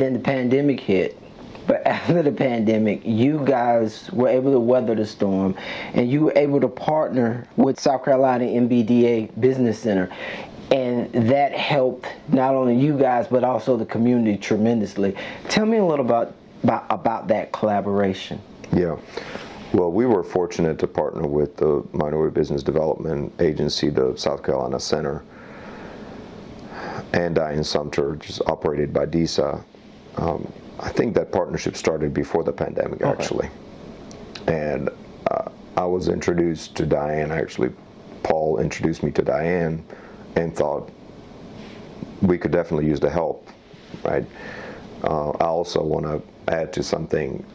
then the pandemic hit. But after the pandemic, you guys were able to weather the storm, and you were able to partner with South Carolina MBDA Business Center. And that helped not only you guys, but also the community tremendously. Tell me a little about that collaboration. Yeah. Well, we were fortunate to partner with the Minority Business Development Agency, the South Carolina Center, and Diane Sumter, just operated by DISA. I think that partnership started before the pandemic, actually. And I was introduced to Diane. Actually, Paul introduced me to Diane and thought we could definitely use the help, right? I also want to add to something,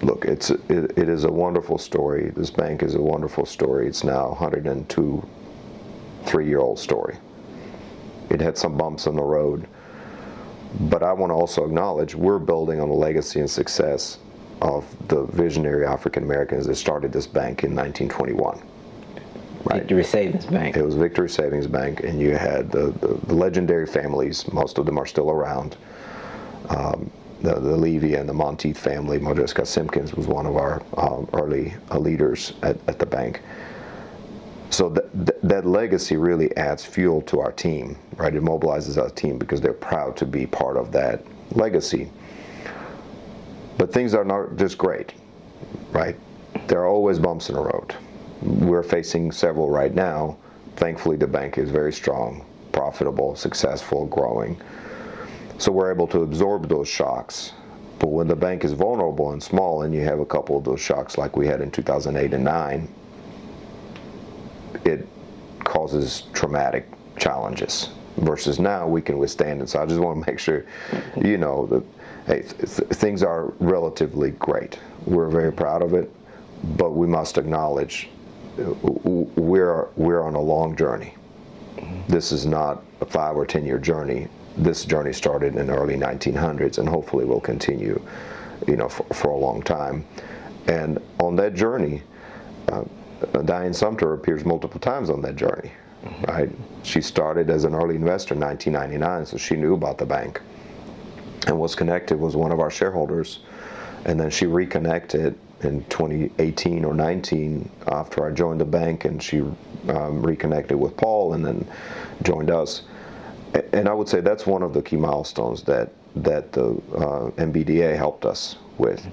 look, it is a wonderful story. This bank is a wonderful story. It's now 102, 3-year-old story. It had some bumps on the road, but I want to also acknowledge we're building on the legacy and success of the visionary African Americans that started this bank in 1921. Right. Victory Savings Bank. It was Victory Savings Bank, and you had the legendary families. Most of them are still around. The Levy and the Monteith family. Modjeska Simpkins was one of our early leaders at the bank. So that legacy really adds fuel to our team, right? It mobilizes our team because they're proud to be part of that legacy. But things are not just great, right? There are always bumps in the road. We're facing several right now. Thankfully, the bank is very strong, profitable, successful, growing. So we're able to absorb those shocks. But when the bank is vulnerable and small, and you have a couple of those shocks like we had in 2008 and 9, it causes traumatic challenges. Versus now, we can withstand it. So I just want to make sure, you know, that hey, things are relatively great. We're very proud of it, but we must acknowledge we're on a long journey. This is not a 5 or 10 year journey. This journey started in the early 1900s, and hopefully will continue, you know, for a long time. And on that journey, Diane Sumter appears multiple times on that journey, right? She started as an early investor in 1999, so she knew about the bank, and was connected, was one of our shareholders, and then she reconnected in 2018 or 19 after I joined the bank, and she reconnected with Paul and then joined us. And I would say that's one of the key milestones that the MBDA helped us with.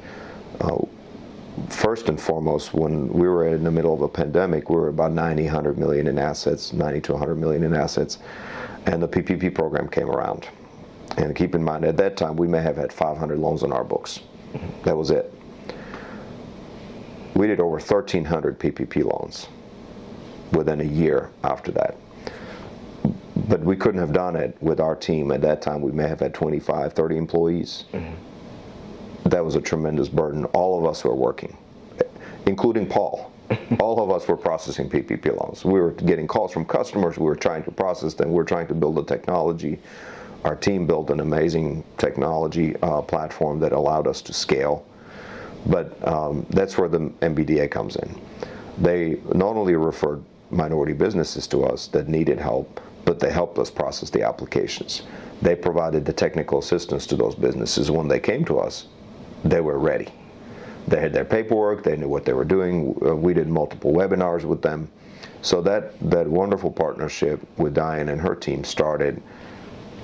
First and foremost, when we were in the middle of a pandemic, we were about 100 million in assets, 90 to 100 million in assets, and the PPP program came around. And keep in mind, at that time, we may have had 500 loans on our books. That was it. We did over 1,300 PPP loans within a year after that. But we couldn't have done it with our team. At that time, we may have had 25, 30 employees. That was a tremendous burden. All of us were working, including Paul. All of us were processing PPP loans. We were getting calls from customers. We were trying to process them. We were trying to build the technology. Our team built an amazing technology platform that allowed us to scale. But that's where the MBDA comes in. They not only referred minority businesses to us that needed help, but they helped us process the applications. They provided the technical assistance to those businesses. When they came to us, they were ready. They had their paperwork, they knew what they were doing. We did multiple webinars with them. So that wonderful partnership with Diane and her team started,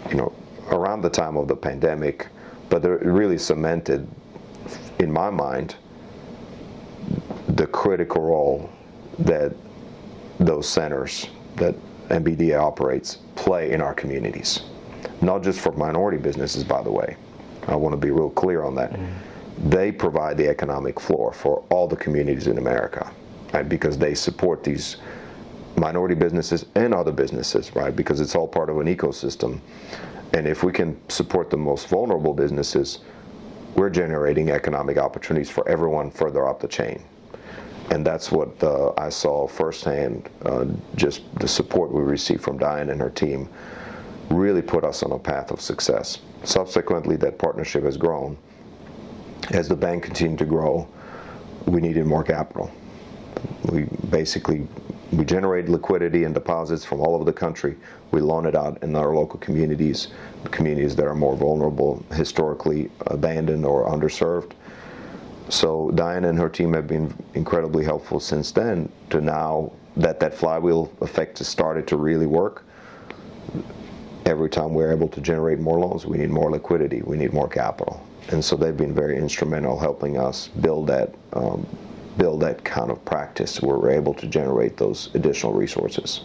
you know, around the time of the pandemic, but it really cemented, in my mind, the critical role that those centers that MBDA operates play in our communities. Not just for minority businesses, by the way. I want to be real clear on that. They provide the economic floor for all the communities in America, right? Because they support these minority businesses and other businesses, right? Because it's all part of an ecosystem. And if we can support the most vulnerable businesses, we're generating economic opportunities for everyone further up the chain. And that's what I saw firsthand. Just the support we received from Diane and her team really put us on a path of success. Subsequently, that partnership has grown. As the bank continued to grow, we needed more capital. We basically we generate liquidity and deposits from all over the country. We loan it out in our local communities, communities that are more vulnerable, historically abandoned or underserved. So Diana and her team have been incredibly helpful since then to now that flywheel effect has started to really work. Every time we're able to generate more loans, we need more liquidity, we need more capital. And so they've been very instrumental helping us build that kind of practice where we're able to generate those additional resources.